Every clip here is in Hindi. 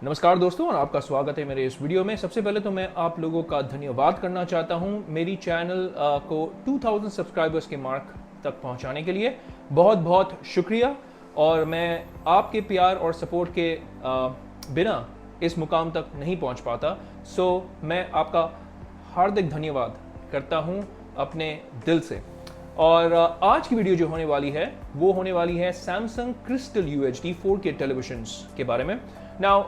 नमस्कार दोस्तों और आपका स्वागत है मेरे इस वीडियो में। सबसे पहले तो मैं आप लोगों का धन्यवाद करना चाहता हूं मेरी चैनल को 2000 सब्सक्राइबर्स के मार्क तक पहुंचाने के लिए। बहुत बहुत शुक्रिया। और मैं आपके प्यार और सपोर्ट के बिना इस मुकाम तक नहीं पहुंच पाता। सो मैं आपका हार्दिक धन्यवाद करता हूं अपने दिल से। और आज की वीडियो जो होने वाली है वो होने वाली है Samsung crystal UHD 4K televisions के बारे में। नाउ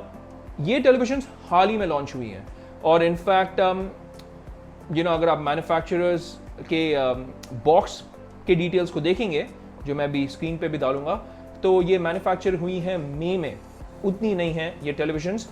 ये टेलीविजन्स हाल ही में लॉन्च हुई हैं और इनफैक्ट अगर आप मैन्युफैक्चरर्स के बॉक्स के डिटेल्स को देखेंगे जो मैं अभी स्क्रीन पे भी डालूंगा, तो ये मैन्युफैक्चर हुई है मई में, उतनी नहीं है ये टेलीविजन्स।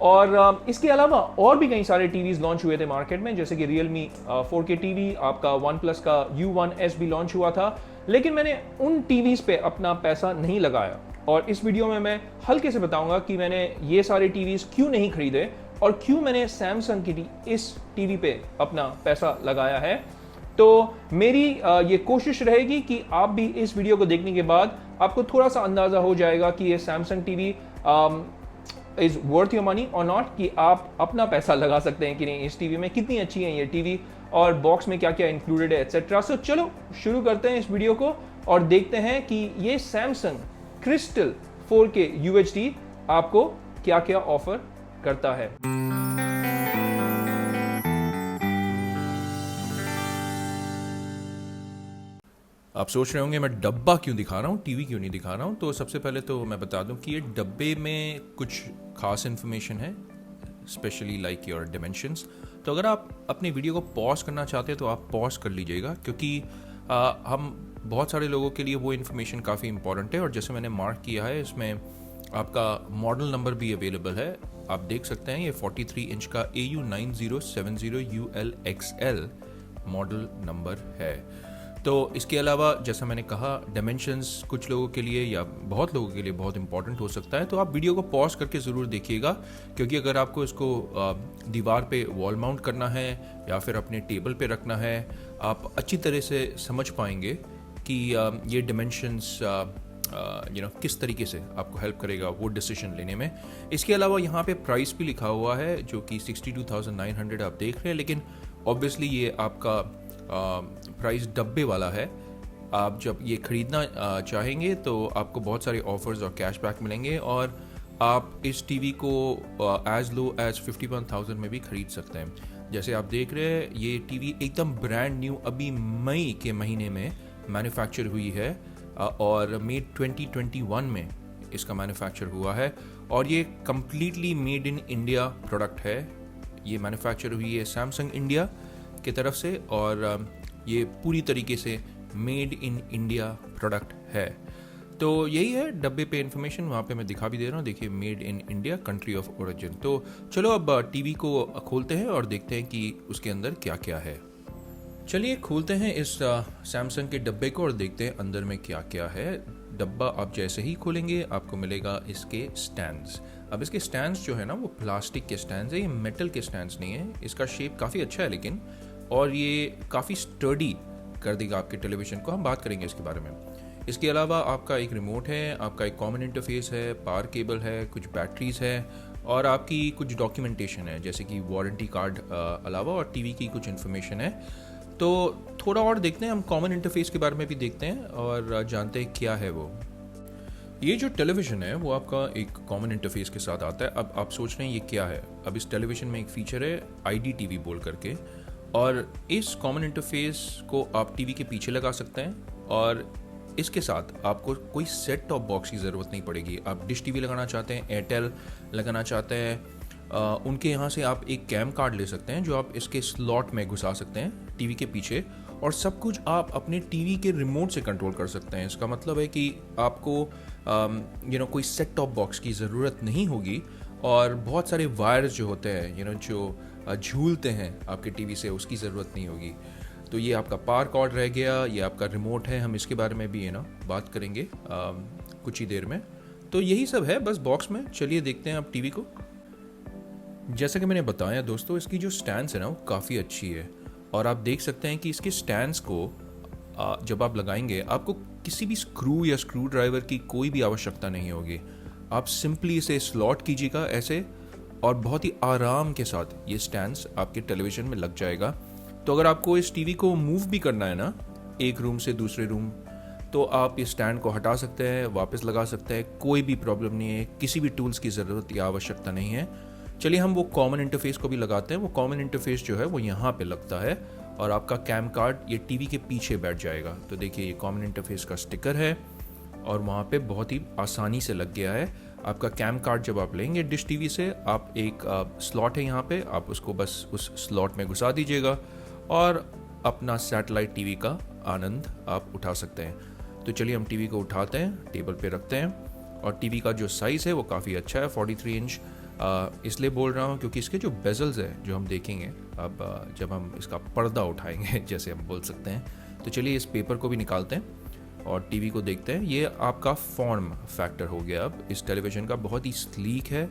और इसके अलावा और भी कई सारे टीवीज लॉन्च हुए थे मार्केट में, जैसे कि Realme 4K टीवी, आपका OnePlus का U1S भी लॉन्च हुआ था। लेकिन मैंने उन टीवीज पे अपना पैसा नहीं लगाया और इस वीडियो में मैं हल्के से बताऊंगा कि मैंने ये सारे टीवीज क्यों नहीं खरीदे और क्यों मैंने सैमसंग की इस टीवी पे अपना पैसा लगाया है। तो मेरी ये कोशिश रहेगी कि आप भी इस वीडियो को देखने के बाद आपको थोड़ा सा अंदाजा हो जाएगा कि ये Samsung TV is worth your money और नॉट, कि आप अपना पैसा लगा सकते हैं कि नहीं इस टीवी में, कितनी अच्छी है ये टीवी और बॉक्स में क्या क्या इंक्लूडेड है एटसेट्रा। सो चलो शुरू करते हैं इस वीडियो को और देखते हैं कि ये सैमसंग क्रिस्टल 4K UHD आपको क्या क्या ऑफर करता है। आप सोच रहे होंगे मैं डब्बा क्यों दिखा रहा हूँ, टीवी क्यों नहीं दिखा रहा हूँ। तो सबसे पहले तो मैं बता दूं कि ये डब्बे में कुछ खास इन्फॉर्मेशन है, स्पेशली लाइक योर डिमेंशंस। तो अगर आप अपनी वीडियो को पॉज करना चाहते हैं तो आप पॉज कर लीजिएगा, क्योंकि हम बहुत सारे लोगों के लिए वो इन्फॉर्मेशन काफ़ी इंपॉर्टेंट है। और जैसे मैंने मार्क किया है, इसमें आपका मॉडल नंबर भी अवेलेबल है, आप देख सकते हैं। ये 43 इंच का AU9070ULXL मॉडल नंबर है। तो इसके अलावा जैसा मैंने कहा, डायमेंशंस कुछ लोगों के लिए या बहुत लोगों के लिए बहुत इंपॉर्टेंट हो सकता है। तो आप वीडियो को पॉज करके ज़रूर देखिएगा, क्योंकि अगर आपको इसको दीवार पे वॉल माउंट करना है या फिर अपने टेबल पे रखना है, आप अच्छी तरह से समझ पाएंगे कि ये डायमेंशंस किस तरीके से आपको हेल्प करेगा वो डिसीजन लेने में। इसके अलावा यहाँ पे प्राइस भी लिखा हुआ है जो कि 62,900 आप देख रहे हैं, लेकिन ऑब्वियसली ये आपका प्राइस डब्बे वाला है। आप जब ये खरीदना चाहेंगे तो आपको बहुत सारे ऑफर्स और कैशबैक मिलेंगे और आप इस टीवी को एज लो एज 51,000 में भी खरीद सकते हैं। जैसे आप देख रहे हैं, ये टीवी एकदम ब्रांड न्यू अभी मई के महीने में मैन्युफैक्चर हुई है और मई 2021 में इसका मैन्युफैक्चर हुआ है और ये completely made in India product है। ये मैन्युफैक्चर हुई है सैमसंग इंडिया की तरफ से और ये पूरी तरीके से मेड इन इंडिया प्रोडक्ट है। तो यही है डब्बे पे इंफॉर्मेशन, वहाँ पे मैं दिखा भी दे रहा हूँ, देखिए made in India, country of origin. तो चलो अब टीवी को खोलते हैं और देखते हैं कि उसके अंदर क्या क्या है। चलिए खोलते हैं इस सैमसंग के डब्बे को और देखते हैं अंदर में क्या क्या है। डब्बा आप जैसे ही खोलेंगे आपको मिलेगा इसके स्टैंड्स। अब इसके स्टैंड्स जो है ना वो प्लास्टिक के स्टैंड्स है, ये मेटल के स्टैंड्स नहीं है। इसका शेप काफ़ी अच्छा है लेकिन, और ये काफ़ी स्टर्डी कर देगा आपके टेलीविज़न को, हम बात करेंगे इसके बारे में। इसके अलावा आपका एक रिमोट है, आपका एक कॉमन इंटरफेस है, पावर केबल है, कुछ बैटरीज है और आपकी कुछ डॉक्यूमेंटेशन है, जैसे कि वारंटी कार्ड अलावा और टीवी की कुछ इन्फॉर्मेशन है। तो थोड़ा और देखते हैं, हम कॉमन इंटरफेस के बारे में भी देखते हैं और जानते हैं क्या है वो। ये जो टेलीविज़न है वो आपका एक कॉमन इंटरफेस के साथ आता है। अब आप सोच रहे हैं ये क्या है। अब इस टेलीविज़न में एक फ़ीचर है IDTV बोल करके, और इस कॉमन इंटरफेस को आप टीवी के पीछे लगा सकते हैं और इसके साथ आपको कोई सेट टॉप बॉक्स की ज़रूरत नहीं पड़ेगी। आप डिश टीवी लगाना चाहते हैं, एयरटेल लगाना चाहते हैं, उनके यहाँ से आप एक कैम कार्ड ले सकते हैं जो आप इसके स्लॉट में घुसा सकते हैं टीवी के पीछे, और सब कुछ आप अपने टीवी के रिमोट से कंट्रोल कर सकते हैं। इसका मतलब है कि आपको कोई सेट टॉप बॉक्स की ज़रूरत नहीं होगी और बहुत सारे वायर्स जो होते हैं जो झूलते हैं आपके टीवी से, उसकी ज़रूरत नहीं होगी। तो ये आपका पावर कॉर्ड रह गया, ये आपका रिमोट है, हम इसके बारे में भी बात करेंगे कुछ ही देर में। तो यही सब है बस बॉक्स में। चलिए देखते हैं आप टीवी को। जैसा कि मैंने बताया दोस्तों, इसकी जो स्टैंड्स है ना वो काफ़ी अच्छी है और आप देख सकते हैं कि इसके स्टैंड्स को जब आप लगाएंगे आपको किसी भी स्क्रू या स्क्रू ड्राइवर की कोई भी आवश्यकता नहीं होगी। आप सिंपली इसे स्लॉट कीजिएगा ऐसे, और बहुत ही आराम के साथ ये स्टैंड्स आपके टेलीविज़न में लग जाएगा। तो अगर आपको इस टीवी को मूव भी करना है ना एक रूम से दूसरे रूम, तो आप इस स्टैंड को हटा सकते हैं, वापस लगा सकते हैं, कोई भी प्रॉब्लम नहीं है, किसी भी टूल्स की ज़रूरत या आवश्यकता नहीं है। चलिए हम वो कॉमन इंटरफेस को भी लगाते हैं। वो कॉमन इंटरफेस जो है वो यहाँ पे लगता है और आपका कैम कार्ड ये टीवी के पीछे बैठ जाएगा। तो देखिए ये कॉमन इंटरफेस का स्टिकर है और वहाँ पे बहुत ही आसानी से लग गया है। आपका कैम कार्ड जब आप लेंगे डिश टीवी से, आप एक स्लॉट है यहाँ पे, आप उसको बस उस स्लॉट में घुसा दीजिएगा और अपना सैटेलाइट टीवी का आनंद आप उठा सकते हैं। तो चलिए हम टीवी को उठाते हैं, टेबल पे रखते हैं, और टीवी का जो साइज़ है वो काफ़ी अच्छा है, 43 इंच। इसलिए बोल रहा हूँ क्योंकि इसके जो बेजल्स हैं जो हम देखेंगे अब जब हम इसका पर्दा उठाएंगे जैसे हम बोल सकते हैं। तो चलिए इस पेपर को भी निकालते हैं और टीवी को देखते हैं। ये आपका फॉर्म फैक्टर हो गया अब इस टेलीविज़न का, बहुत ही स्लीक है,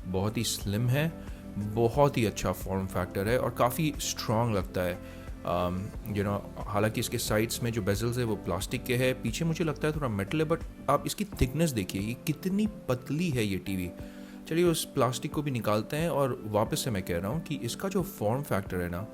बहुत ही स्लिम है, बहुत ही अच्छा फॉर्म फैक्टर है और काफ़ी स्ट्रॉन्ग लगता है। हालांकि इसके साइड्स में जो बेजल्स है वो प्लास्टिक के है, पीछे मुझे लगता है थोड़ा मेटल है, बट आप इसकी थिकनेस देखिए, ये कितनी पतली है ये टीवी। चलिए उस प्लास्टिक को भी निकालते हैं और वापस से मैं कह रहा हूँ कि इसका जो फॉर्म फैक्टर है ना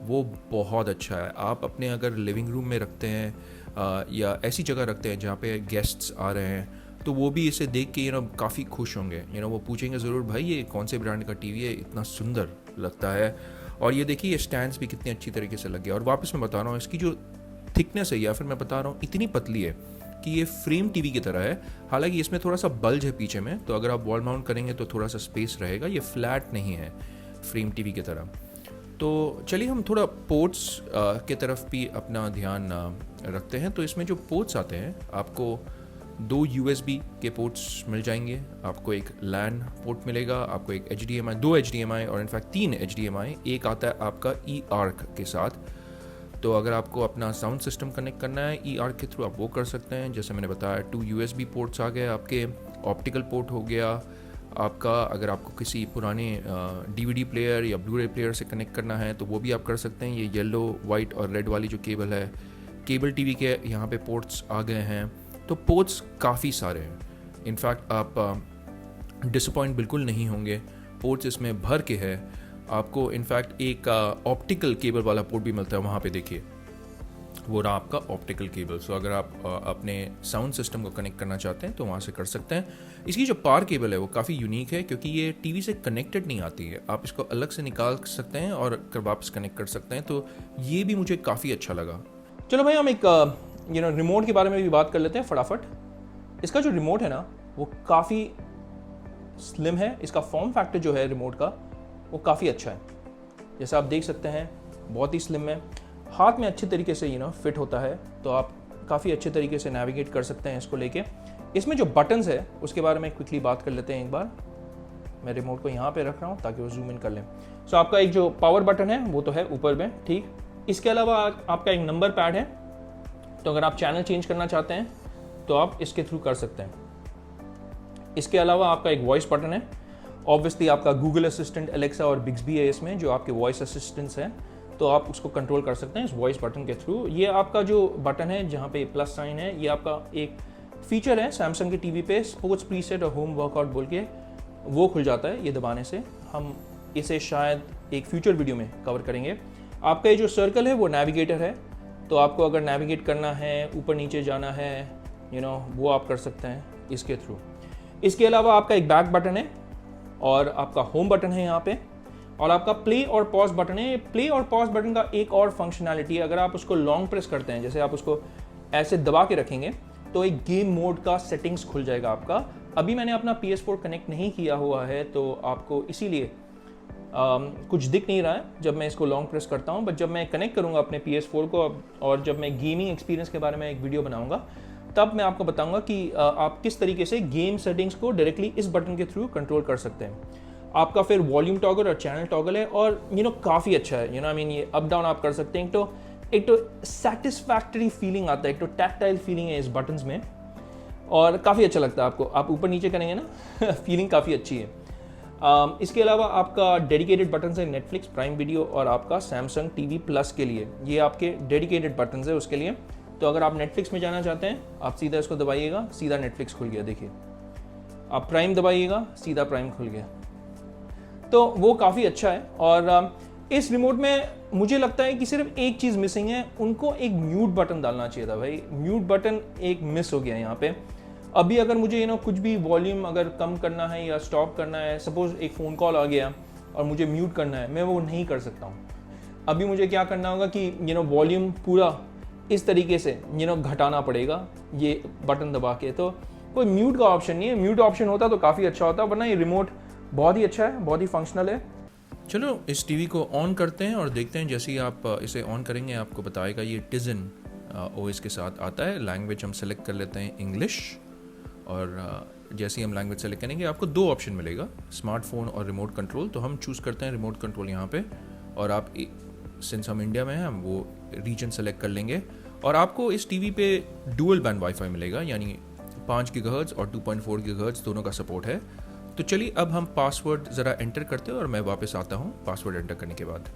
वो बहुत अच्छा है। आप अपने अगर लिविंग रूम में रखते हैं या ऐसी जगह रखते हैं जहाँ पे गेस्ट्स आ रहे हैं, तो वो भी इसे देख के काफ़ी खुश होंगे। वो पूछेंगे ज़रूर, भाई ये कौन से ब्रांड का टीवी है, इतना सुंदर लगता है। और ये देखिए ये स्टैंड्स भी कितनी अच्छी तरीके से लग गया। और वापस मैं बता रहा हूँ इसकी जो थिकनेस है, या फिर मैं बता रहा हूँ इतनी पतली है कि ये फ्रेम टीवी की तरह है। हालांकि इसमें थोड़ा सा बल्ज है पीछे में, तो अगर आप वॉल माउंट करेंगे तो थोड़ा सा स्पेस रहेगा, ये फ्लैट नहीं है फ्रेम टीवी की तरह। तो चलिए हम थोड़ा पोर्ट्स के तरफ भी अपना ध्यान रखते हैं। तो इसमें जो पोर्ट्स आते हैं, आपको 2 USB के पोर्ट्स मिल जाएंगे, आपको एक LAN पोर्ट मिलेगा, आपको एक HDMI, 2 HDMI और इनफैक्ट 3 HDMI, एक आता है आपका eARC के साथ। तो अगर आपको अपना साउंड सिस्टम कनेक्ट करना है eARC के थ्रू, आप वो कर सकते हैं। जैसे मैंने बताया 2 USB पोर्ट्स आ गए आपके, ऑप्टिकल पोर्ट हो गया आपका। अगर आपको किसी पुराने DVD प्लेयर या ब्लू रे प्लेयर से कनेक्ट करना है तो वो भी आप कर सकते हैं। ये येलो, वाइट और रेड वाली जो केबल है, केबल टीवी के यहाँ पे पोर्ट्स आ गए हैं। तो पोर्ट्स काफ़ी सारे हैं, इनफैक्ट आप डिसअपॉइंट बिल्कुल नहीं होंगे, पोर्ट्स इसमें भर के है। आपको इनफैक्ट एक ऑप्टिकल केबल वाला पोर्ट भी मिलता है, वहाँ पे देखिए वो रहा आपका ऑप्टिकल केबल। सो अगर आप अपने साउंड सिस्टम को कनेक्ट करना चाहते हैं तो वहाँ से कर सकते हैं। इसकी जो पावर केबल है वो काफ़ी यूनिक है क्योंकि ये टीवी से कनेक्टेड नहीं आती है, आप इसको अलग से निकाल सकते हैं और वापस कनेक्ट कर सकते हैं। तो ये भी मुझे काफ़ी अच्छा लगा। चलो भाई हम एक रिमोट के बारे में भी बात कर लेते हैं फटाफट। इसका जो रिमोट है ना वो काफ़ी स्लिम है, इसका फॉर्म फैक्टर जो है रिमोट का वो काफ़ी अच्छा है। जैसे आप देख सकते हैं बहुत ही स्लिम है, हाथ में अच्छे तरीके से फिट होता है, तो आप काफ़ी अच्छे तरीके से नेविगेट कर सकते हैं इसको लेके। इसमें जो बटन्स है उसके बारे में क्विकली बात कर लेते हैं एक बार। मैं रिमोट को यहाँ पे रख रहा हूँ ताकि वो जूम इन कर लें। सो आपका एक जो पावर बटन है वो तो है ऊपर में, ठीक। इसके अलावा आपका एक नंबर पैड है, तो अगर आप चैनल चेंज करना चाहते हैं तो आप इसके थ्रू कर सकते हैं। इसके अलावा आपका एक वॉइस बटन है, ऑब्वियसली आपका गूगल असिस्टेंट, एलेक्सा और बिक्सबी है इसमें जो आपके वॉइस असिस्टेंट्स हैं, तो आप उसको कंट्रोल कर सकते हैं इस वॉइस बटन के थ्रू। ये आपका जो बटन है जहाँ पे प्लस साइन है, ये आपका एक फीचर है सैमसंग के टीवी पे, स्पोर्ट्स प्रीसेट और होम वर्कआउट बोल के वो खुल जाता है ये दबाने से। हम इसे शायद एक फ्यूचर वीडियो में कवर करेंगे। आपका ये जो सर्कल है वो नेविगेटर है, तो आपको अगर नेविगेट करना है, ऊपर नीचे जाना है, वो आप कर सकते हैं इसके थ्रू। इसके अलावा आपका एक बैक बटन है और आपका होम बटन है यहाँ पे, और आपका प्ले और पॉज बटन है। प्ले और पॉज बटन का एक और फंक्शनैलिटी है, अगर आप उसको लॉन्ग प्रेस करते हैं, जैसे आप उसको ऐसे दबा के रखेंगे तो एक गेम मोड का सेटिंग्स खुल जाएगा आपका। अभी मैंने अपना PS4 कनेक्ट नहीं किया हुआ है तो आपको इसीलिए कुछ दिख नहीं रहा है जब मैं इसको लॉन्ग प्रेस करता हूं, बट जब मैं कनेक्ट करूंगा अपने PS4 को और जब मैं गेमिंग एक्सपीरियंस के बारे में एक वीडियो बनाऊंगा तब मैं आपको बताऊंगा कि आप किस तरीके से गेम सेटिंग्स को डायरेक्टली इस बटन के थ्रू कंट्रोल कर सकते हैं। आपका फिर वॉल्यूम टॉगल और चैनल टॉगल है, और काफ़ी अच्छा है, ये अप डाउन आप कर सकते हैं। एक तो सेटिस्फैक्टरी फीलिंग आता है, एक तो टैक्टाइल फीलिंग है इस बटन्स में और काफ़ी अच्छा लगता है आपको। आप ऊपर नीचे करेंगे ना फीलिंग काफ़ी अच्छी है। इसके अलावा आपका डेडिकेटेड बटन्स है नेटफ्लिक्स, प्राइम वीडियो और आपका सैमसंग TV प्लस के लिए, ये आपके डेडिकेटेड बटन्स है उसके लिए। तो अगर आप नेटफ्लिक्स में जाना चाहते हैं आप सीधा इसको दबाइएगा, सीधा नेटफ्लिक्स खुल गया। देखिए आप प्राइम दबाइएगा, सीधा प्राइम खुल गया। तो वो काफ़ी अच्छा है। और इस रिमोट में मुझे लगता है कि सिर्फ एक चीज़ मिसिंग है, उनको एक म्यूट बटन डालना चाहिए था भाई। म्यूट बटन एक मिस हो गया यहाँ पे। अभी अगर मुझे कुछ भी वॉल्यूम अगर कम करना है या स्टॉप करना है, सपोज एक फ़ोन कॉल आ गया और मुझे म्यूट करना है, मैं वो नहीं कर सकता हूँ। अभी मुझे क्या करना होगा कि वॉल्यूम पूरा इस तरीके से घटाना पड़ेगा ये बटन दबा के। तो कोई म्यूट का ऑप्शन नहीं है। म्यूट ऑप्शन होता तो काफ़ी अच्छा होता, वरना ये रिमोट बहुत ही अच्छा है, बहुत ही फंक्शनल है। चलो इस टीवी को ऑन करते हैं और देखते हैं। जैसे ही आप इसे ऑन करेंगे आपको बताएगा ये Tizen OS के साथ आता है। लैंग्वेज हम सेलेक्ट कर लेते हैं इंग्लिश, और जैसे ही हम लैंग्वेज सेलेक्ट करेंगे आपको दो ऑप्शन मिलेगा, स्मार्टफोन और रिमोट कंट्रोल। तो हम चूज़ करते हैं रिमोट कंट्रोल यहाँ पे, और आप सिंस हम इंडिया में हैं हम वो रीजन सेलेक्ट कर लेंगे। और आपको इस टीवी पे डुअल बैंड वाईफाई मिलेगा, यानी 5 गीगाहर्ट्ज़ और 2.4 गीगाहर्ट्ज़ दोनों का सपोर्ट है। तो चलिए अब हम पासवर्ड ज़रा एंटर करते हैं और मैं वापस आता हूँ पासवर्ड एंटर करने के बाद।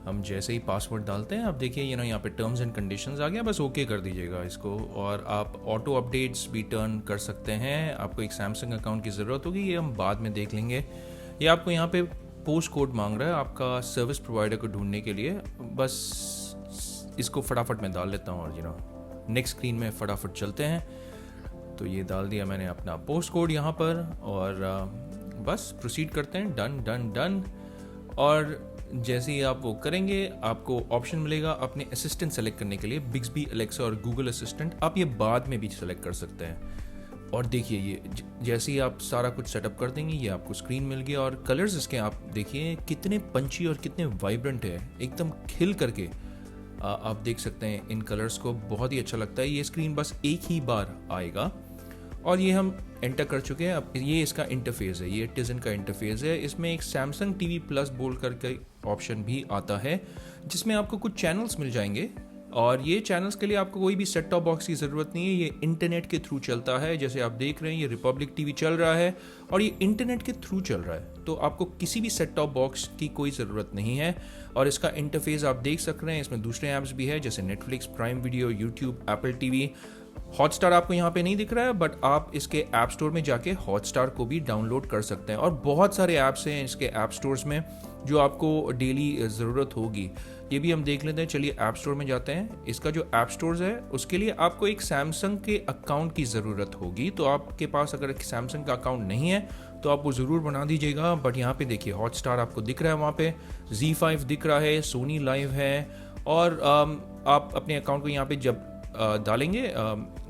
हम जैसे ही पासवर्ड डालते हैं आप देखिए यहाँ पे टर्म्स एंड कंडीशंस आ गया, बस ओके कर दीजिएगा इसको। और आप ऑटो अपडेट्स भी टर्न कर सकते हैं। आपको एक सैमसंग अकाउंट की ज़रूरत होगी, ये हम बाद में देख लेंगे। ये आपको यहाँ पे पोस्ट कोड मांग रहा है आपका सर्विस प्रोवाइडर को ढूंढने के लिए, बस इसको फटाफट मैं डाल लेता हूँ और नेक्स्ट स्क्रीन में फटाफट चलते हैं। तो ये डाल दिया मैंने अपना पोस्ट कोड यहाँ पर, और बस प्रोसीड करते हैं। Done done done. और जैसे ही आप वो करेंगे आपको ऑप्शन मिलेगा अपने असिस्टेंट सेलेक्ट करने के लिए, बिक्सबी, एलेक्सा और गूगल असिस्टेंट। आप ये बाद में भी सेलेक्ट कर सकते हैं। और देखिए ये जैसे ही आप सारा कुछ सेटअप कर देंगे ये आपको स्क्रीन मिल गया। और कलर्स इसके आप देखिए कितने पंची और कितने वाइब्रेंट है, एकदम खिल करके आप देख सकते हैं इन कलर्स को, बहुत ही अच्छा लगता है। ये स्क्रीन बस एक ही बार आएगा। और ये हम एंटर कर चुके हैं। अब ये इसका इंटरफेस है, ये Tizen का इंटरफेस है। इसमें एक सैमसंग टीवी प्लस बोल करके ऑप्शन भी आता है, जिसमें आपको कुछ चैनल्स मिल जाएंगे। और ये चैनल्स के लिए आपको कोई भी सेट टॉप बॉक्स की ज़रूरत नहीं है, ये इंटरनेट के थ्रू चलता है। जैसे आप देख रहे हैं ये रिपब्लिक टीवी चल रहा है और ये इंटरनेट के थ्रू चल रहा है, तो आपको किसी भी सेट टॉप बॉक्स की कोई ज़रूरत नहीं है। और इसका इंटरफेस आप देख सक रहे हैं, इसमें दूसरे ऐप्स भी है जैसे Netflix, prime video, YouTube, Apple TV. Hotstar आपको यहाँ पे नहीं दिख रहा है, बट आप इसके ऐप स्टोर में जाके हॉटस्टार को भी डाउनलोड कर सकते हैं। और बहुत सारे ऐप्स हैं इसके ऐप स्टोर्स में जो आपको डेली ज़रूरत होगी, ये भी हम देख लेते हैं। चलिए ऐप स्टोर में जाते हैं। इसका जो ऐप स्टोर्स है उसके लिए आपको एक सैमसंग के अकाउंट की ज़रूरत होगी। तो आपके पास अगर एक सैमसंग का अकाउंट नहीं है तो आप वो ज़रूर बना दीजिएगा। बट यहाँ पे देखिए हॉटस्टार आपको दिख रहा है, वहाँ पे ZEE5 दिख रहा है, सोनी लाइव है। और आप अपने अकाउंट को यहाँ पे जब डालेंगे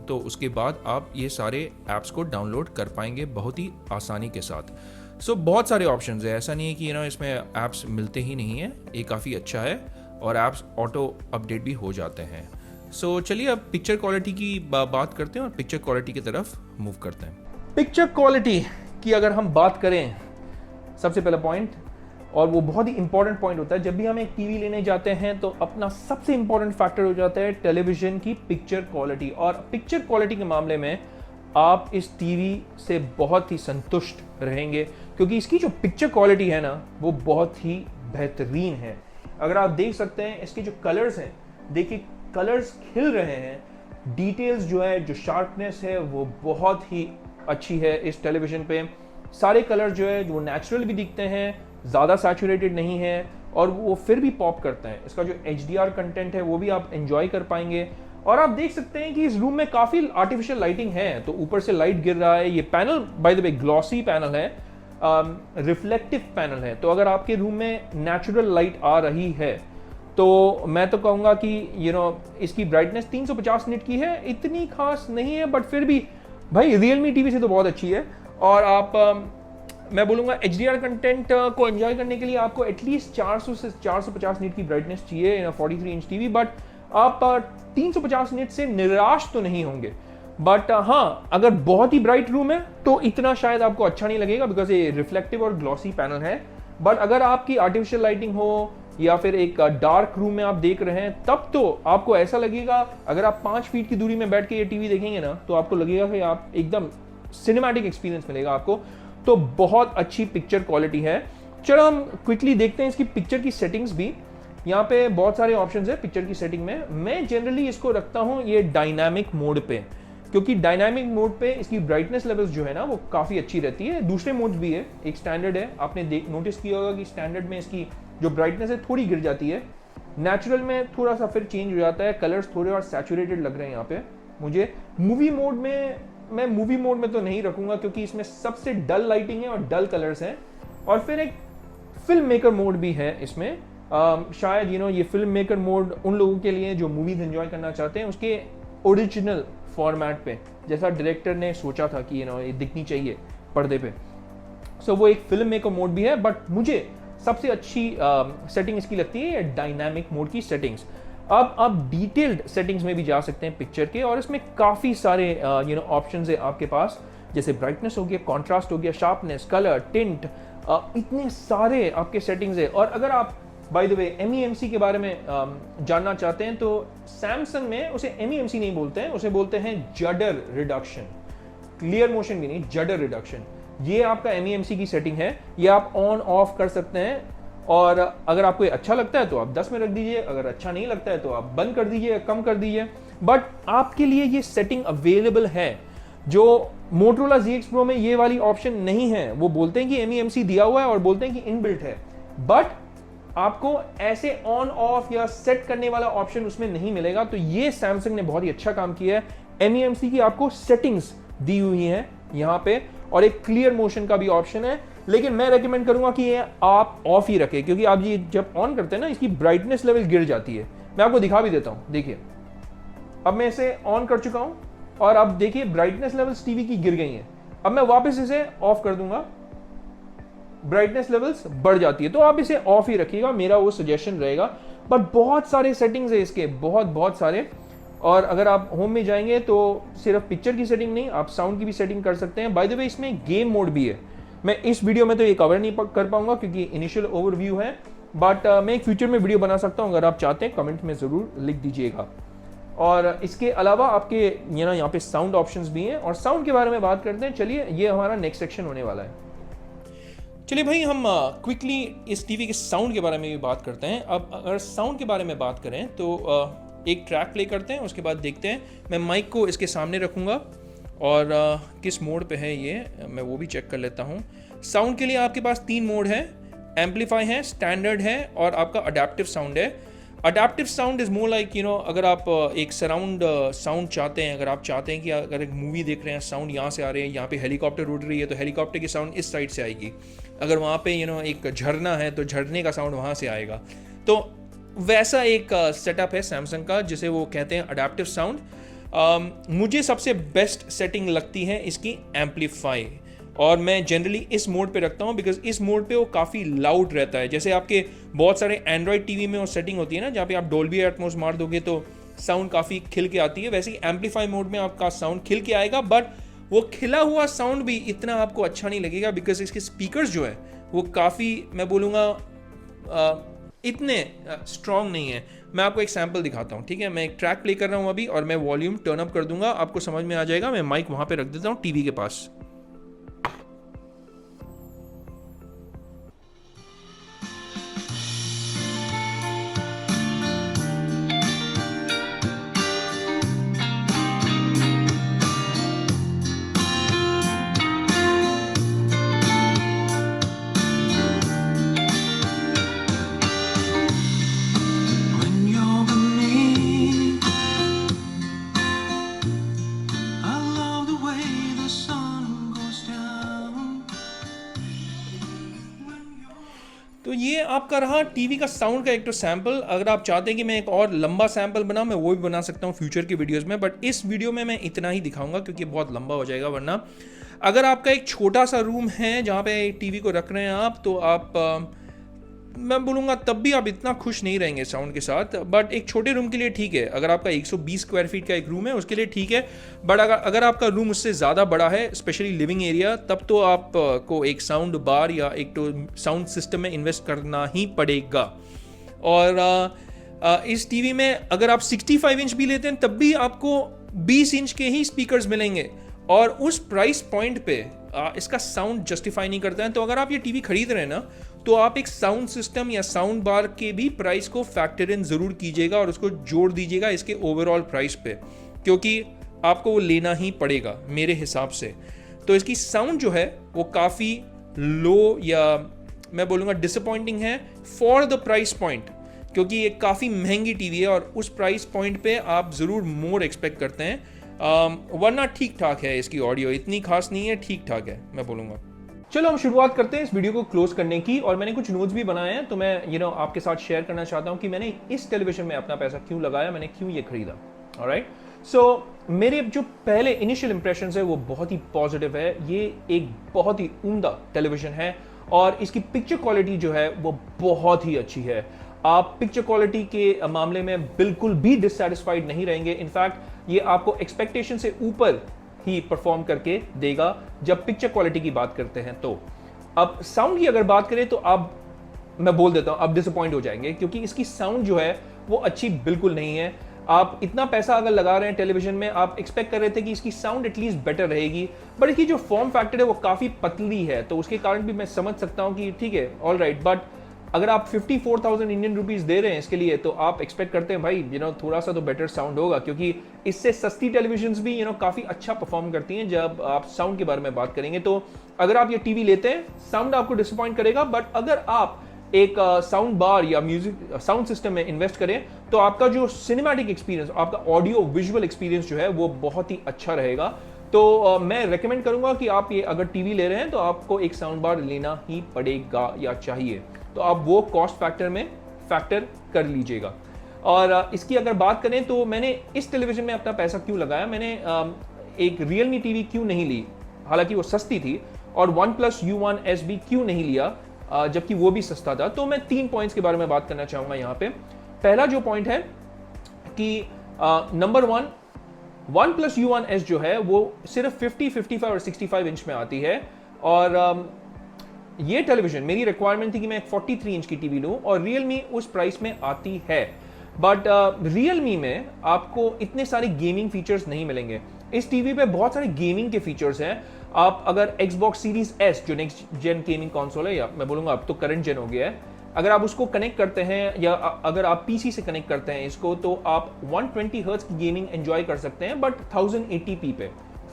तो उसके बाद आप ये सारे ऐप्स को डाउनलोड कर पाएंगे बहुत ही आसानी के साथ। सो बहुत सारे ऑप्शंस है, ऐसा नहीं है कि इसमें ऐप्स मिलते ही नहीं है। ये काफ़ी अच्छा है और ऐप्स ऑटो अपडेट भी हो जाते हैं। सो चलिए अब पिक्चर क्वालिटी की बात करते हैं और पिक्चर क्वालिटी की तरफ मूव करते हैं। पिक्चर क्वालिटी की अगर हम बात करें, सबसे पहला पॉइंट, और वो बहुत ही इंपॉर्टेंट पॉइंट होता है जब भी हम एक टीवी लेने जाते हैं, तो अपना सबसे इंपॉर्टेंट फैक्टर हो जाता है टेलीविजन की पिक्चर क्वालिटी। और पिक्चर क्वालिटी के मामले में आप इस टीवी से बहुत ही संतुष्ट रहेंगे, क्योंकि इसकी जो पिक्चर क्वालिटी है ना वो बहुत ही बेहतरीन है। अगर आप देख सकते हैं इसके जो कलर्स हैं, देखिए कलर्स खिल रहे हैं। डिटेल्स जो है, जो शार्पनेस है वो बहुत ही अच्छी है इस टेलीविजन पे। सारे कलर जो है वो नेचुरल भी दिखते हैं, ज़्यादा सैचुरेटेड नहीं है, और वो फिर भी पॉप करते हैं। इसका जो HDR कंटेंट है वो भी आप एंजॉय कर पाएंगे। और आप देख सकते हैं कि इस रूम में काफ़ी आर्टिफिशियल लाइटिंग है, तो ऊपर से लाइट गिर रहा है। ये panel by the way glossy panel है, रिफ्लेक्टिव पैनल है। तो अगर आपके रूम में नेचुरल लाइट आ रही है तो मैं तो कहूँगा कि इसकी ब्राइटनेस 350 निट की है, इतनी खास नहीं है, बट फिर भी भाई Realme टीवी से तो बहुत अच्छी है। और आप मैं बोलूँगा HDR कंटेंट को एंजॉय करने के लिए आपको एटलीस्ट 400 से 450 निट की ब्राइटनेस चाहिए 43 इंच टीवी। बट आप 350 निट से निराश तो नहीं होंगे। बट हाँ, अगर बहुत ही ब्राइट रूम है तो इतना शायद आपको अच्छा नहीं लगेगा, बिकॉज ये रिफ्लेक्टिव और ग्लॉसी पैनल है। बट अगर आपकी आर्टिफिशियल लाइटिंग हो या फिर एक डार्क रूम में आप देख रहे हैं, तब तो आपको ऐसा लगेगा, अगर आप 5 फीट की दूरी में बैठ के ये टीवी देखेंगे ना, तो आपको लगेगा कि आप एकदम सिनेमैटिक एक्सपीरियंस मिलेगा आपको। तो बहुत अच्छी पिक्चर क्वालिटी है। चलो हम क्विकली देखते हैं इसकी पिक्चर की सेटिंग्स भी। यहाँ पे बहुत सारे ऑप्शंस है पिक्चर की सेटिंग में। मैं जनरली इसको रखता हूँ ये डायनामिक मोड पे। क्योंकि डायनामिक मोड पे इसकी ब्राइटनेस लेवल्स जो है ना वो काफ़ी अच्छी रहती है। दूसरे मोड्स भी है, एक स्टैंडर्ड है, आपने नोटिस किया होगा कि स्टैंडर्ड में इसकी जो ब्राइटनेस है थोड़ी गिर जाती है, नेचुरल में थोड़ा सा फिर चेंज हो जाता है, कलर्स थोड़े और सैचुरेटेड लग रहे हैं यहाँ पे मुझे। मूवी मोड में मैं मूवी मोड में तो नहीं रखूँगा क्योंकि इसमें सबसे डल लाइटिंग है और डल कलर्स हैं। और फिर एक फिल्म मेकर मोड भी है इसमें, शायद ये फिल्म मेकर मोड उन लोगों के लिए जो मूवीज एंजॉय करना चाहते हैं उसके ओरिजिनल फॉर्मेट पे, जैसा डायरेक्टर ने सोचा था कि ये दिखनी चाहिए पर्दे पे। सो वो एक फिल्म मेकर मोड भी है, बट मुझे सबसे अच्छी सेटिंग इसकी लगती है डायनामिक मोड की सेटिंग्स। अब आप डिटेल्ड सेटिंग्स में भी जा सकते हैं पिक्चर के, और इसमें काफ़ी सारे ऑप्शंस है आपके पास, जैसे ब्राइटनेस हो गया, कॉन्ट्रास्ट हो गया, शार्पनेस, कलर, टिंट, इतने सारे आपके सेटिंग्स है। और अगर आप बाय द वे MEMC के बारे में जानना चाहते हैं तो सैमसंग में उसे MEMC नहीं बोलते हैं, उसे बोलते हैं जडर रिडक्शन। क्लियर मोशन भी नहीं, जडर रिडक्शन। ये आपका MEMC की सेटिंग है, ये आप ऑन ऑफ कर सकते हैं। और अगर आपको ये अच्छा लगता है तो आप 10 में रख दीजिए, अगर अच्छा नहीं लगता है तो आप बंद कर दीजिए, कम कर दीजिए। बट आपके लिए ये सेटिंग अवेलेबल है। जो Motorola ZX Pro में ये वाली ऑप्शन नहीं है, वो बोलते हैं कि MEMC दिया हुआ है और बोलते हैं कि इनबिल्ट है, बट आपको ऐसे ऑन ऑफ या सेट करने वाला ऑप्शन उसमें नहीं मिलेगा। तो ये सैमसंग ने बहुत ही अच्छा काम किया है। MEMC की आपको सेटिंग्स दी हुई हैं यहाँ पे, और एक क्लियर मोशन का भी ऑप्शन है। लेकिन मैं रेकमेंड करूंगा कि ये आप ऑफ ही रखें, क्योंकि आप ये जब ऑन करते हैं ना इसकी ब्राइटनेस लेवल गिर जाती है। मैं आपको दिखा भी देता हूं, देखिए अब मैं इसे ऑन कर चुका हूं और अब देखिए ब्राइटनेस लेवल्स टीवी की गिर गई हैं। अब मैं वापस इसे ऑफ कर दूंगा, ब्राइटनेस लेवल्स बढ़ जाती है। तो आप इसे ऑफ ही रखिएगा, मेरा वो सजेशन रहेगा। बट बहुत सारे सेटिंग्स है इसके, बहुत सारे। और अगर आप होम में जाएंगे तो सिर्फ पिक्चर की सेटिंग नहीं, आप साउंड की भी सेटिंग कर सकते हैं। बाय द वे इसमें गेम मोड भी है। मैं इस वीडियो में तो ये कवर नहीं कर पाऊंगा क्योंकि इनिशियल ओवरव्यू है, बट मैं एक फ्यूचर में वीडियो बना सकता हूं। अगर आप चाहते हैं कमेंट में ज़रूर लिख दीजिएगा। और इसके अलावा आपके यहाँ पे साउंड ऑप्शंस भी हैं, और साउंड के बारे में बात करते हैं। चलिए, ये हमारा नेक्स्ट सेक्शन होने वाला है। चलिए भाई, हम क्विकली इस टीवी के साउंड के बारे में भी बात करते हैं। अब अगर साउंड के बारे में बात करें तो एक ट्रैक प्ले करते हैं, उसके बाद देखते हैं। मैं माइक को इसके सामने रखूँगा और किस मोड पे है ये मैं वो भी चेक कर लेता हूँ। साउंड के लिए आपके पास 3 मोड है, एम्पलीफाई है, स्टैंडर्ड है और आपका अडेप्टिव साउंड है। Adaptive sound is more like अगर आप एक सराउंड साउंड चाहते हैं, अगर आप चाहते हैं कि अगर एक मूवी देख रहे हैं, साउंड यहाँ से आ रहे हैं, यहाँ पे हेलीकॉप्टर उड़ रही है तो हेलीकॉप्टर की साउंड इस साइड से आएगी। अगर वहाँ पे एक झरना है तो झरने का साउंड वहाँ से आएगा। तो वैसा एक सेटअप है सैमसंग का, जिसे वो कहते हैं अडेप्टिव साउंड। मुझे सबसे बेस्ट सेटिंग लगती है इसकी एम्पलीफाई, और मैं जनरली इस मोड पे रखता हूँ बिकॉज इस मोड पे वो काफ़ी लाउड रहता है। जैसे आपके बहुत सारे एंड्रॉयड टीवी में वो सेटिंग होती है ना, जहाँ पे आप डोल्बी एटमॉस मार दोगे तो साउंड काफ़ी खिल के आती है, वैसे ही एम्पलीफाई मोड में आपका साउंड खिल के आएगा। बट वो खिला हुआ साउंड भी इतना आपको अच्छा नहीं लगेगा बिकॉज इसके स्पीकर्स जो है वो काफ़ी, मैं बोलूँगा इतने स्ट्रॉन्ग नहीं है। मैं आपको एक सैम्पल दिखाता हूँ, ठीक है। मैं एक ट्रैक प्ले कर रहा हूँ अभी और मैं वॉल्यूम टर्न अप कर दूंगा, आपको समझ में आ जाएगा। मैं माइक वहाँ पे रख देता हूँ टीवी के पास। तो ये आपका रहा टीवी का साउंड का एक तो सैम्पल। अगर आप चाहते हैं कि मैं एक और लंबा सैम्पल बनाऊं, मैं वो भी बना सकता हूं फ्यूचर की वीडियोस में, बट इस वीडियो में मैं इतना ही दिखाऊंगा क्योंकि बहुत लंबा हो जाएगा। वरना अगर आपका एक छोटा सा रूम है जहां पे टीवी को रख रहे हैं आप, तो आप मैं बोलूँगा तब भी आप इतना खुश नहीं रहेंगे साउंड के साथ। बट एक छोटे रूम के लिए ठीक है, अगर आपका 120 स्क्वायर फीट का एक रूम है उसके लिए ठीक है। बट अगर आपका रूम उससे ज़्यादा बड़ा है, स्पेशली लिविंग एरिया, तब तो आप को एक साउंड बार या एक तो साउंड सिस्टम में इन्वेस्ट करना ही पड़ेगा। और इस टीवी में अगर आप 65 इंच भी लेते हैं तब भी आपको 20 इंच के ही स्पीकर्स मिलेंगे, और उस प्राइस पॉइंट पे इसका साउंड जस्टिफाई नहीं करता है। तो अगर आप ये टीवी खरीद रहे हैं ना, तो आप एक साउंड सिस्टम या साउंड बार के भी प्राइस को फैक्टर इन ज़रूर कीजिएगा और उसको जोड़ दीजिएगा इसके ओवरऑल प्राइस पे, क्योंकि आपको वो लेना ही पड़ेगा मेरे हिसाब से। तो इसकी साउंड जो है वो काफ़ी लो या मैं बोलूँगा डिसअपॉइंटिंग है फॉर द प्राइस पॉइंट, क्योंकि ये काफ़ी महंगी टीवी है और उस प्राइस पॉइंट पे आप ज़रूर मोर एक्सपेक्ट करते हैं। वरना ठीक ठाक है, इसकी ऑडियो इतनी खास नहीं है, ठीक ठाक है मैं बोलूँगा। चलो हम शुरुआत करते हैं इस वीडियो को क्लोज करने की, और मैंने कुछ नोट्स भी बनाए हैं तो मैं आपके साथ शेयर करना चाहता हूँ कि मैंने इस टेलीविजन में अपना पैसा क्यों लगाया, मैंने क्यों ये खरीदा। ऑलराइट, सो मेरे जो पहले इनिशियल इंप्रेशंस है वो बहुत ही पॉजिटिव है। ये एक बहुत ही उम्दा टेलीविजन है और इसकी पिक्चर क्वालिटी जो है वो बहुत ही अच्छी है। आप पिक्चर क्वालिटी के मामले में बिल्कुल भी डिससैटिस्फाइड नहीं रहेंगे। इनफैक्ट ये आपको एक्सपेक्टेशन से ऊपर ही परफॉर्म करके देगा जब पिक्चर क्वालिटी की बात करते हैं। तो अब साउंड की अगर बात करें तो मैं बोल देता हूं, आप डिसअपॉइंट हो जाएंगे क्योंकि इसकी साउंड जो है वो अच्छी बिल्कुल नहीं है। आप इतना पैसा अगर लगा रहे हैं टेलीविजन में, आप एक्सपेक्ट कर रहे थे कि इसकी साउंड एटलीस्ट बेटर रहेगी, बट इसकी जो फॉर्म फैक्टर है वो काफी पतली है, तो उसके कारण भी मैं समझ सकता हूं कि ठीक है, ऑल राइट, बट अगर आप 54,000 इंडियन रुपीज दे रहे हैं इसके लिए, तो आप एक्सपेक्ट करते हैं भाई थोड़ा सा तो बेटर साउंड होगा, क्योंकि इससे सस्ती टेलीविजन्स भी काफी अच्छा परफॉर्म करती हैं जब आप साउंड के बारे में बात करेंगे। तो अगर आप ये टीवी लेते हैं, साउंड आपको डिसअपॉइंट करेगा, बट अगर आप एक साउंड बार या म्यूजिक साउंड सिस्टम में इन्वेस्ट करें तो आपका जो सिनेमैटिक एक्सपीरियंस, आपका ऑडियो विजुअल एक्सपीरियंस जो है वो बहुत ही अच्छा रहेगा। तो मैं रेकमेंड करूंगा कि आप ये अगर टीवी ले रहे हैं तो आपको एक साउंड बार लेना ही पड़ेगा या चाहिए, तो आप वो कॉस्ट फैक्टर में फैक्टर कर लीजिएगा। और इसकी अगर बात करें तो मैंने इस टेलीविजन में अपना पैसा क्यों लगाया, मैंने एक Realme टीवी क्यों नहीं ली, हालांकि वो सस्ती थी, और OnePlus U1S भी क्यों नहीं लिया जबकि वो भी सस्ता था। तो मैं 3 पॉइंट्स के बारे में बात करना चाहूंगा यहाँ पे। पहला जो पॉइंट है कि नंबर 1, OnePlus U1S जो है वो सिर्फ 50, 55 और 65 इंच में आती है, और ये टेलीविजन मेरी रिक्वायरमेंट थी कि मैं एक 43 इंच की टीवी लूं, और Realme उस प्राइस में आती है, बट Realme में आपको इतने सारे गेमिंग फीचर्स नहीं मिलेंगे। इस टीवी पे बहुत सारे गेमिंग के फीचर्स हैं। आप अगर Xbox Series S जो नेक्स्ट जेन गेमिंग कंसोल है, या मैं बोलूंगा अब तो करंट जेन हो गया है, अगर आप उसको कनेक्ट करते हैं या अगर आप पीसी से कनेक्ट करते हैं इसको, तो आप 120 हर्ट्ज की गेमिंग एंजॉय कर सकते हैं, बट 1080p पे।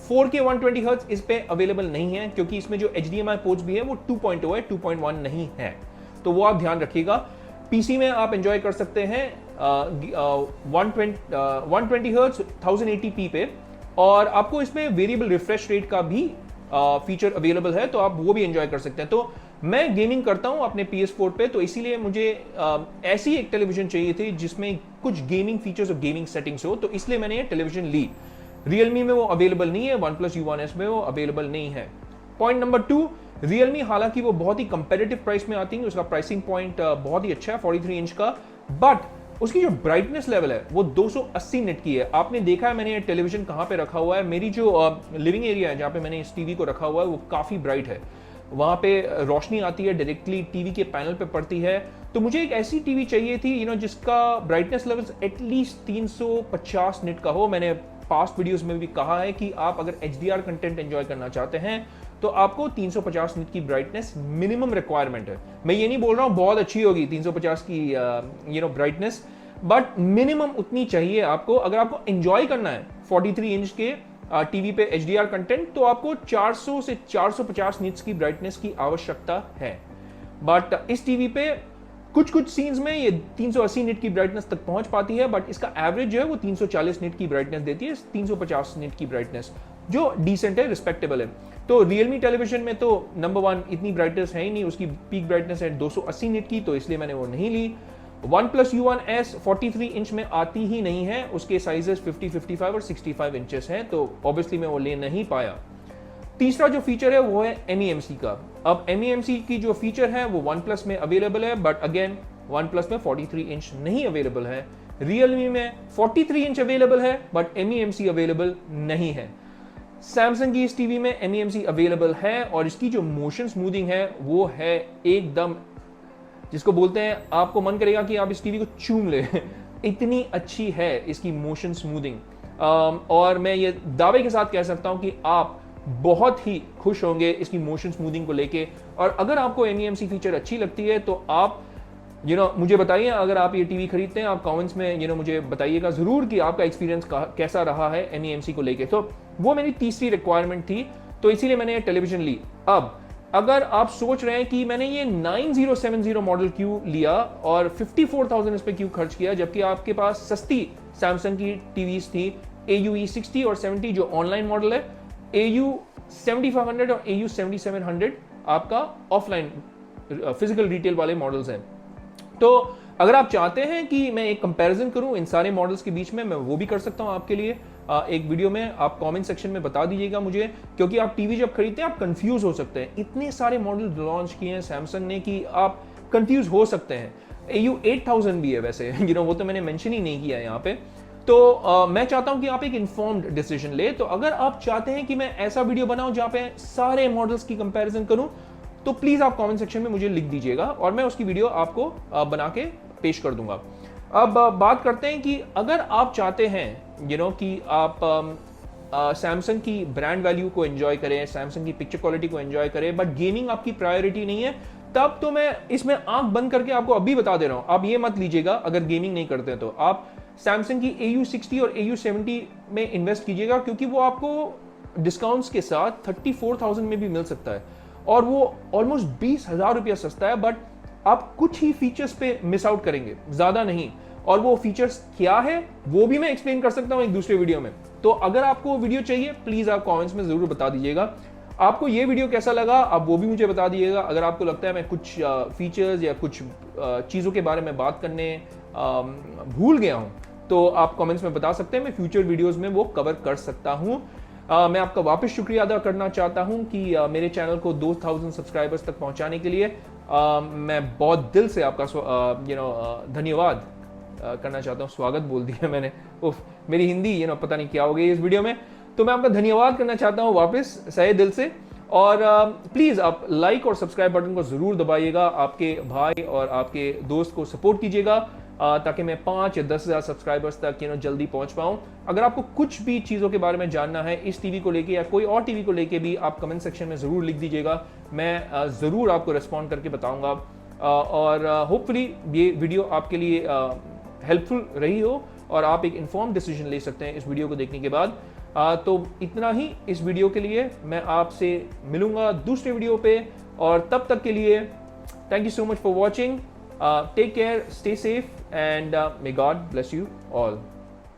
4K 120 हर्ट्ज इस पे अवेलेबल नहीं है, क्योंकि इसमें जो HDMI पोर्ट्स भी है वो 2.0 है, 2.1 नहीं है, तो वो आप ध्यान रखिएगा। पीसी में आप एंजॉय कर सकते हैं 120 हर्ट्ज 1080p पे, और आपको इसमें वेरिएबल रिफ्रेश रेट का भी फीचर अवेलेबल है, तो आप वो भी एंजॉय कर सकते हैं। तो मैं गेमिंग करता हूं अपने PS4 पे, तो इसीलिए मुझे ऐसी एक टेलीविजन चाहिए थी जिसमें कुछ गेमिंग फीचर्स और गेमिंग सेटिंग्स हो, तो इसलिए मैंने ये टेलीविजन ली। Realme में वो अवेलेबल नहीं है, OnePlus U1S में वो अवेलेबल नहीं है। पॉइंट नंबर 2, Realme हालांकि वो बहुत ही कंपेटिटिव प्राइस में आती है, उसका प्राइसिंग पॉइंट बहुत ही अच्छा है 43 इंच का, बट उसकी जो ब्राइटनेस लेवल है वो 280 निट की है। आपने देखा है मैंने ये टेलीविजन कहाँ पे रखा हुआ है, मेरी जो लिविंग एरिया है जहाँ पे मैंने इस टीवी को रखा हुआ है वो काफ़ी ब्राइट है, वहाँ पे रोशनी आती है डायरेक्टली टीवी के पैनल पे पड़ती है। तो मुझे एक ऐसी टीवी चाहिए थी जिसका ब्राइटनेस लेवल एटलीस्ट 350 निट का हो। मैंने पास्ट वीडियोस में भी कहा है कि आप अगर HDR कंटेंट एंजॉय करना चाहते हैं तो आपको 350 निट की ब्राइटनेस मिनिमम रिक्वायरमेंट है। मैं ये नहीं बोल रहा हूँ बहुत अच्छी होगी 350 की ब्राइटनेस, बट मिनिमम उतनी चाहिए आपको। अगर आपको एंजॉय करना है 43 इंच के टीवी पे HDR कंटेंट, तो आपको 400 से 450 निट्स की ब्राइटनेस की आवश्यकता है, बट इस टीवी पे कुछ सीन्स में ये 380 निट की ब्राइटनेस तक पहुंच पाती है, बट इसका एवरेज जो है वो 340 निट की ब्राइटनेस देती है, 350 निट की ब्राइटनेस जो डिसेंट है, रिस्पेक्टेबल है। तो Realme टेलीविजन में तो नंबर 1 इतनी ब्राइटनेस है ही नहीं, उसकी पीक ब्राइटनेस है 280 निट की, तो इसलिए मैंने वो नहीं ली। OnePlus U1S 43 इंच में आती ही नहीं है, उसके साइजेस 50, 55 और 65 इंचेस हैं, तो ऑब्वियसली मैं वो ले नहीं पाया। तीसरा जो फीचर है वो है MEMC का। अब MEMC की जो फीचर है वो OnePlus में अवेलेबल है, बट अगेन OnePlus में 43 इंच नहीं अवेलेबल है। Realme में 43 इंच अवेलेबल है, बट MEMC अवेलेबल नहीं है। Samsung की इस टीवी में MEMC अवेलेबल है, और इसकी जो मोशन स्मूथिंग है वो है एकदम, जिसको बोलते हैं आपको मन करेगा कि आप इस टीवी को चूम ले इतनी अच्छी है इसकी मोशन स्मूथिंग। और मैं ये दावे के साथ कह सकता हूं कि आप बहुत ही खुश होंगे इसकी मोशन स्मूथिंग को लेके। और अगर आपको MEMC फीचर अच्छी लगती है तो आप मुझे बताइए अगर आप ये टीवी खरीदते हैं, आप कमेंट्स में मुझे बताइएगा ज़रूर कि आपका एक्सपीरियंस कैसा रहा है MEMC को लेके। तो वो मेरी तीसरी रिक्वायरमेंट थी, तो इसीलिए मैंने टेलीविज़न ली। अब अगर आप सोच रहे हैं कि मैंने ये 9070 मॉडल क्यों लिया और 54,000 इस पर क्यों खर्च किया, जबकि आपके पास सस्ती सैमसंग की टीवीज थी AU E60 और 70 जो ऑनलाइन मॉडल है, AU 7500 और AU 7700 आपका ऑफलाइन फिजिकल रिटेल वाले मॉडल्स हैं। तो अगर आप चाहते हैं कि मैं एक कंपैरिजन करूं इन सारे मॉडल्स के बीच में, मैं वो भी कर सकता हूं आपके लिए एक वीडियो में। आप कमेंट सेक्शन में बता दीजिएगा मुझे, क्योंकि आप टीवी जब खरीदते हैं आप कंफ्यूज हो सकते हैं। इतने सारे मॉडल लॉन्च किए हैं सैमसंग ने कि आप कंफ्यूज हो सकते हैं। AU 8000 भी है वैसे, वो तो मैंने मेंशन ही नहीं किया यहाँ पे। तो मैं चाहता हूं कि आप एक इन्फॉर्म्ड डिसीजन ले। तो अगर आप चाहते हैं कि मैं ऐसा वीडियो बनाऊं जहां पे सारे मॉडल्स की कंपैरिजन करूं, तो प्लीज आप कमेंट सेक्शन में मुझे लिख दीजिएगा और मैं उसकी वीडियो आपको बना के पेश कर दूंगा। अब बात करते हैं कि अगर आप चाहते हैं कि आप सैमसंग की ब्रांड वैल्यू को एंजॉय करें, सैमसंग की पिक्चर क्वालिटी को एंजॉय करें, बट गेमिंग आपकी प्रायोरिटी नहीं है, तब तो मैं इसमें आंख बंद करके आपको अभी बता दे रहा हूं, आप ये मत लीजिएगा। अगर गेमिंग नहीं करते हैं तो आप सैमसंग की AU 60 और AU 70 में इन्वेस्ट कीजिएगा, क्योंकि वो आपको डिस्काउंट्स के साथ 34,000 में भी मिल सकता है और वो ऑलमोस्ट 20,000 रुपया सस्ता है। बट आप कुछ ही फीचर्स पे मिस आउट करेंगे, ज्यादा नहीं। और वो फीचर्स क्या है वो भी मैं एक्सप्लेन कर सकता हूं एक दूसरे वीडियो में। तो अगर आपको वीडियो चाहिए प्लीज आप कमेंट्स में जरूर बता दीजिएगा। आपको ये वीडियो कैसा लगा आप वो भी मुझे बता दीजिएगा। अगर आपको लगता है मैं कुछ फीचर्स या कुछ चीज़ों के बारे में बात करने भूल गया हूं, तो आप कमेंट्स में बता सकते हैं, मैं फ्यूचर वीडियोस में वो कवर कर सकता हूं। मैं आपका वापस शुक्रिया अदा करना चाहता हूं कि मेरे चैनल को 2000 सब्सक्राइबर्स तक पहुंचाने के लिए मैं बहुत दिल से आपका धन्यवाद करना चाहता हूं। स्वागत बोल दिया मैंने, मेरी हिंदी पता नहीं क्या हो गई इस वीडियो में। तो मैं आपका धन्यवाद करना चाहता हूं वापस सहे दिल से। और प्लीज आप लाइक और सब्सक्राइब बटन को जरूर दबाइएगा, आपके भाई और आपके दोस्त को सपोर्ट कीजिएगा ताकि मैं 5 या 10,000 सब्सक्राइबर्स तक जल्दी पहुंच पाऊं। अगर आपको कुछ भी चीज़ों के बारे में जानना है इस टीवी को लेके या कोई और टीवी को लेके भी, आप कमेंट सेक्शन में ज़रूर लिख दीजिएगा, मैं ज़रूर आपको रिस्पॉन्ड करके बताऊंगा। और होपफुली ये वीडियो आपके लिए हेल्पफुल रही हो और आप एक इन्फॉर्म डिसीजन ले सकते हैं इस वीडियो को देखने के बाद। तो इतना ही इस वीडियो के लिए। मैं आपसे मिलूंगा दूसरे वीडियो पे, और तब तक के लिए thank you so much for watching. Take care, stay safe, and may God bless you all.